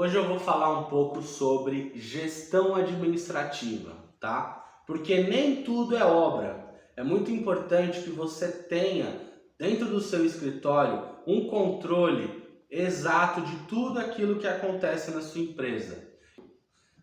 Hoje eu vou falar um pouco sobre gestão administrativa, tá? Porque nem tudo é obra. É muito importante que você tenha dentro do seu escritório um controle exato de tudo aquilo que acontece na sua empresa.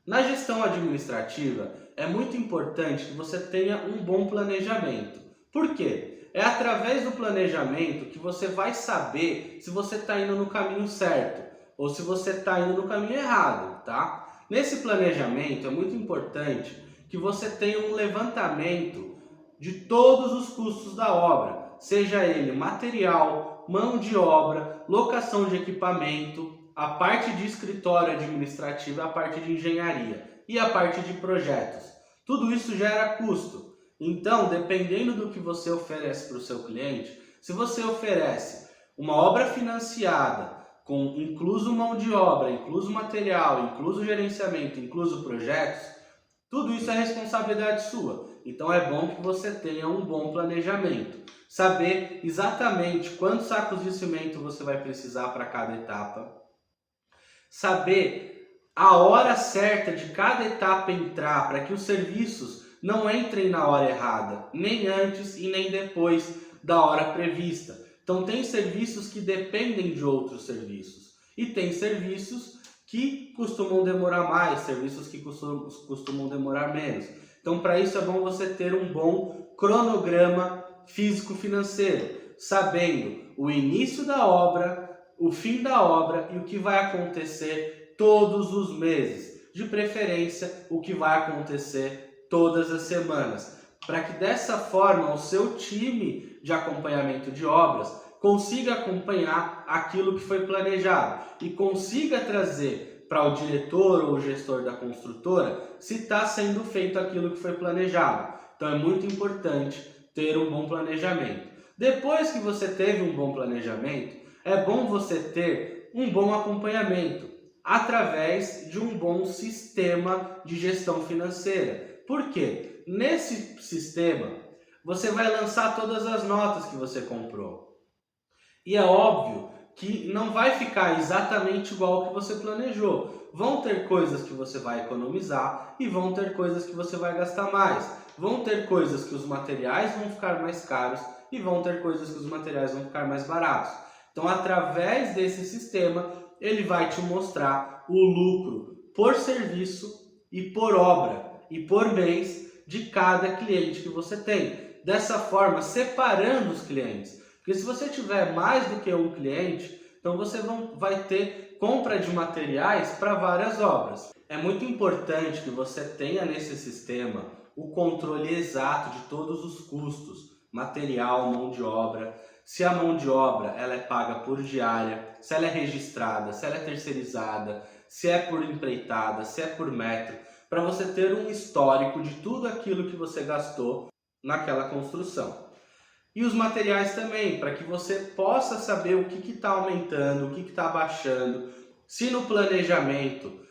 Na gestão administrativa, é muito importante que você tenha um bom planejamento. Por quê? É através do planejamento que você vai saber se você está indo no caminho certo ou se você está indo no caminho errado, tá? Nesse planejamento é muito importante que você tenha um levantamento de todos os custos da obra, seja ele material, mão de obra, locação de equipamento, a parte de escritório administrativo, a parte de engenharia e a parte de projetos. Tudo isso gera custo. Então, dependendo do que você oferece para o seu cliente, se você oferece uma obra financiada, com incluso mão de obra, incluso material, incluso gerenciamento, incluso projetos, tudo isso é responsabilidade sua. Então é bom que você tenha um bom planejamento. Saber exatamente quantos sacos de cimento você vai precisar para cada etapa. Saber a hora certa de cada etapa entrar para que os serviços não entrem na hora errada, nem antes e nem depois da hora prevista. Então tem serviços que dependem de outros serviços e tem serviços que costumam demorar mais, serviços que costumam demorar menos. Então para isso é bom você ter um bom cronograma físico-financeiro, sabendo o início da obra, o fim da obra e o que vai acontecer todos os meses. De preferência, o que vai acontecer todas as semanas. Para que dessa forma o seu time de acompanhamento de obras consiga acompanhar aquilo que foi planejado e consiga trazer para o diretor ou o gestor da construtora se está sendo feito aquilo que foi planejado. Então é muito importante ter um bom planejamento. Depois que você teve um bom planejamento, é bom você ter um bom acompanhamento através de um bom sistema de gestão financeira. Por quê? Nesse sistema, você vai lançar todas as notas que você comprou. E é óbvio que não vai ficar exatamente igual ao que você planejou. Vão ter coisas que você vai economizar e vão ter coisas que você vai gastar mais. Vão ter coisas que os materiais vão ficar mais caros e vão ter coisas que os materiais vão ficar mais baratos. Então, através desse sistema, ele vai te mostrar o lucro por serviço e por obra e por mês de cada cliente que você tem. Dessa forma, separando os clientes. Porque se você tiver mais do que um cliente, então você vai ter compra de materiais para várias obras. É muito importante que você tenha nesse sistema o controle exato de todos os custos, material, mão de obra. Se a mão de obra ela é paga por diária, se ela é registrada, se ela é terceirizada, se é por empreitada, se é por metro, para você ter um histórico de tudo aquilo que você gastou naquela construção. E os materiais também, para que você possa saber o que está aumentando, o que está baixando, se no planejamento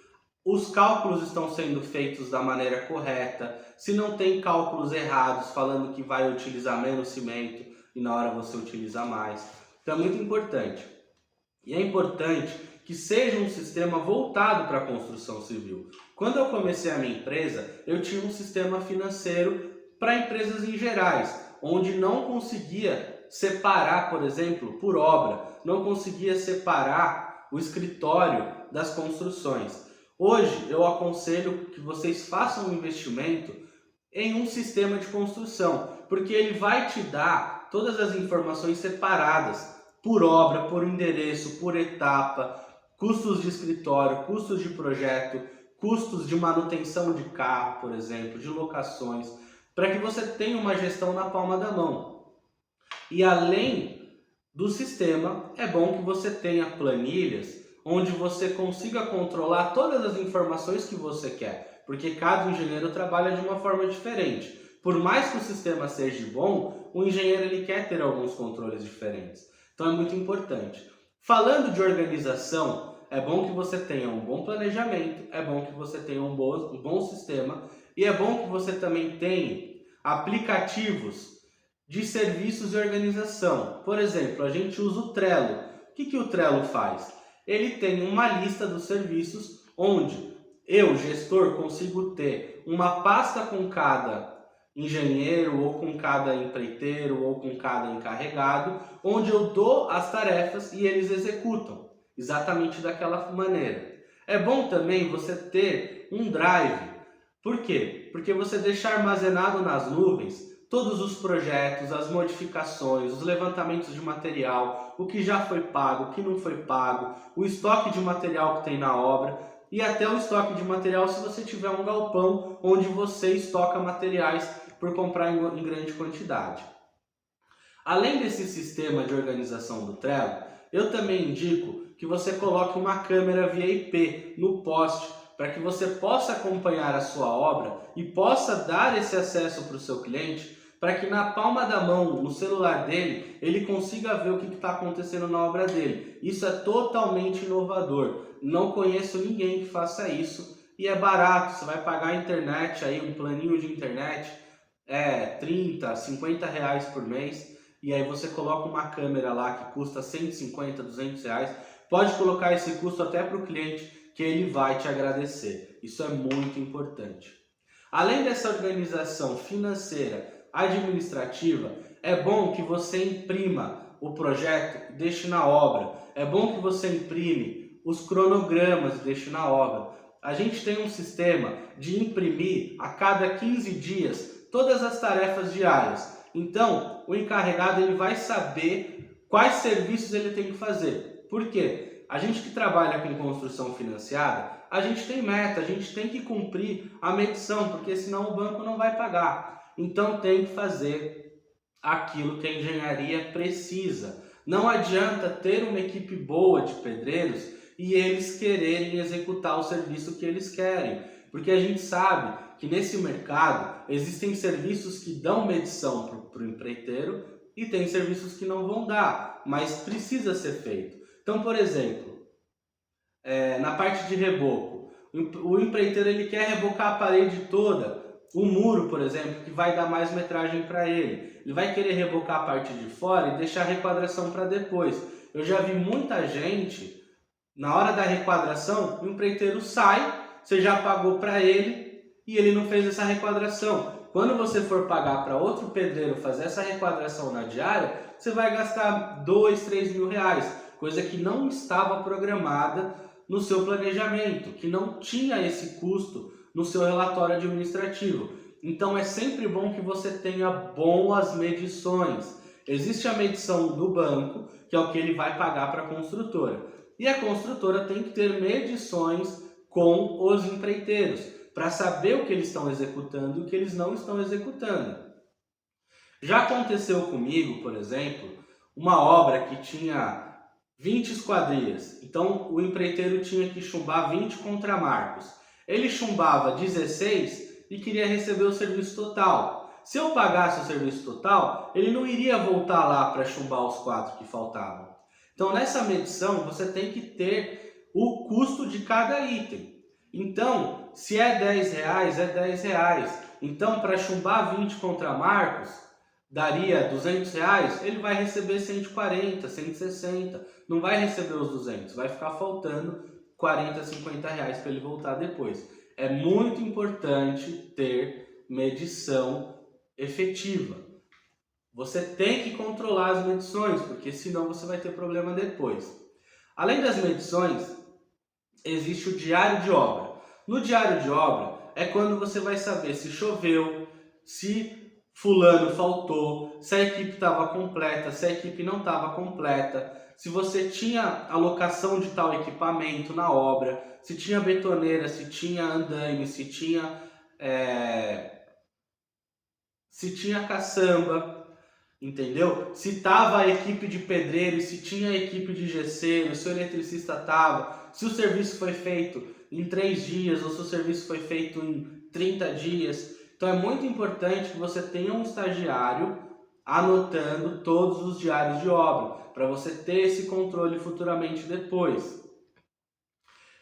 os cálculos estão sendo feitos da maneira correta, se não tem cálculos errados falando que vai utilizar menos cimento e na hora você utiliza mais. Então é muito importante. E é importante que seja um sistema voltado para a construção civil. Quando eu comecei a minha empresa, eu tinha um sistema financeiro para empresas em gerais, onde não conseguia separar, por exemplo, por obra, não conseguia separar o escritório das construções. Hoje eu aconselho que vocês façam um investimento em um sistema de construção, porque ele vai te dar todas as informações separadas, por obra, por endereço, por etapa, custos de escritório, custos de projeto, custos de manutenção de carro, por exemplo, de locações, para que você tenha uma gestão na palma da mão. E além do sistema, é bom que você tenha planilhas onde você consiga controlar todas as informações que você quer, porque cada engenheiro trabalha de uma forma diferente. Por mais que o sistema seja bom, o engenheiro ele quer ter alguns controles diferentes. Então é muito importante. Falando de organização, é bom que você tenha um bom planejamento, é bom que você tenha um bom sistema e é bom que você também tenha aplicativos de serviços de organização. Por exemplo, a gente usa o Trello. O que o Trello faz? ele tem uma lista dos serviços onde eu, gestor, consigo ter uma pasta com cada engenheiro, ou com cada empreiteiro, ou com cada encarregado, onde eu dou as tarefas e eles executam, exatamente daquela maneira. É bom também você ter um drive. Por quê? Porque você deixa armazenado nas nuvens todos os projetos, as modificações, os levantamentos de material, o que já foi pago, o que não foi pago, o estoque de material que tem na obra e até o estoque de material se você tiver um galpão onde você estoca materiais por comprar em grande quantidade. Além desse sistema de organização do Trello, eu também indico que você coloque uma câmera via IP no poste para que você possa acompanhar a sua obra e possa dar esse acesso para o seu cliente, para que na palma da mão, no celular dele, ele consiga ver o que está acontecendo na obra dele. Isso é totalmente inovador. Não conheço ninguém que faça isso e é barato. Você vai pagar a internet, aí, um planinho de internet, 30, 50 reais por mês. E aí você coloca uma câmera lá que custa 150, 200 reais. Pode colocar esse custo até para o cliente, que ele vai te agradecer. Isso é muito importante. Além dessa organização financeira, administrativa, é bom que você imprima o projeto e deixe na obra. É bom que você imprime os cronogramas e deixe na obra. A gente tem um sistema de imprimir a cada 15 dias todas as tarefas diárias. Então, o encarregado ele vai saber quais serviços ele tem que fazer. Por quê? A gente que trabalha com construção financiada, a gente tem meta, a gente tem que cumprir a medição, porque senão o banco não vai pagar. Então tem que fazer aquilo que a engenharia precisa. Não adianta ter uma equipe boa de pedreiros e eles quererem executar o serviço que eles querem. Porque a gente sabe que nesse mercado existem serviços que dão medição para o empreiteiro e tem serviços que não vão dar, mas precisa ser feito. Então, por exemplo, na parte de reboco, o empreiteiro ele quer rebocar a parede toda, o muro, por exemplo, que vai dar mais metragem para ele. Ele vai querer rebocar a parte de fora e deixar a requadração para depois. Eu já vi muita gente, na hora da requadração, o empreiteiro sai, você já pagou para ele e ele não fez essa requadração. Quando você for pagar para outro pedreiro fazer essa requadração na diária, você vai gastar 2, 3 mil reais, coisa que não estava programada no seu planejamento, que não tinha esse custo no seu relatório administrativo. Então é sempre bom que você tenha boas medições. Existe a medição do banco, que é o que ele vai pagar para a construtora. E a construtora tem que ter medições com os empreiteiros, para saber o que eles estão executando e o que eles não estão executando. Já aconteceu comigo, por exemplo, uma obra que tinha 20 esquadrias. Então o empreiteiro tinha que chumbar 20 contramarcos. Ele chumbava 16 e queria receber o serviço total. Se eu pagasse o serviço total, ele não iria voltar lá para chumbar os 4 que faltavam. Então nessa medição você tem que ter o custo de cada item. Então, se é 10 reais, é 10 reais. Então, para chumbar 20 contramarcos, daria 200 reais, ele vai receber 140, 160. Não vai receber os 200, vai ficar faltando 40, 50 reais para ele voltar depois. É muito importante ter medição efetiva. Você tem que controlar as medições, porque senão você vai ter problema depois. Além das medições, existe o diário de obra. No diário de obra é quando você vai saber se choveu, se fulano faltou, se a equipe estava completa, se a equipe não estava completa, se você tinha alocação de tal equipamento na obra, se tinha betoneira, se tinha andaime, se tinha caçamba, entendeu? Se estava a equipe de pedreiro, se tinha a equipe de gesseiro, se o eletricista estava, se o serviço foi feito em 3 dias ou se o serviço foi feito em 30 dias. Então é muito importante que você tenha um estagiário anotando todos os diários de obra, para você ter esse controle futuramente depois.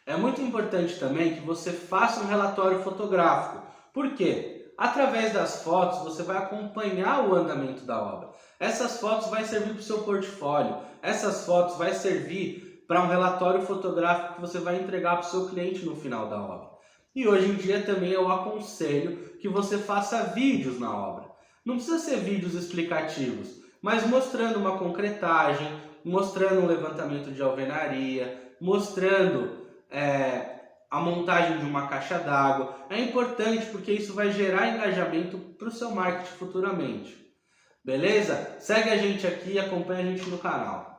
É muito importante também que você faça um relatório fotográfico. Por quê? Através das fotos você vai acompanhar o andamento da obra. Essas fotos vão servir para o seu portfólio. Essas fotos vão servir para um relatório fotográfico que você vai entregar para o seu cliente no final da obra. E hoje em dia também eu aconselho que você faça vídeos na obra. Não precisa ser vídeos explicativos, mas mostrando uma concretagem, mostrando um levantamento de alvenaria, mostrando a montagem de uma caixa d'água. É importante porque isso vai gerar engajamento para o seu marketing futuramente. Beleza? Segue a gente aqui e acompanha a gente no canal.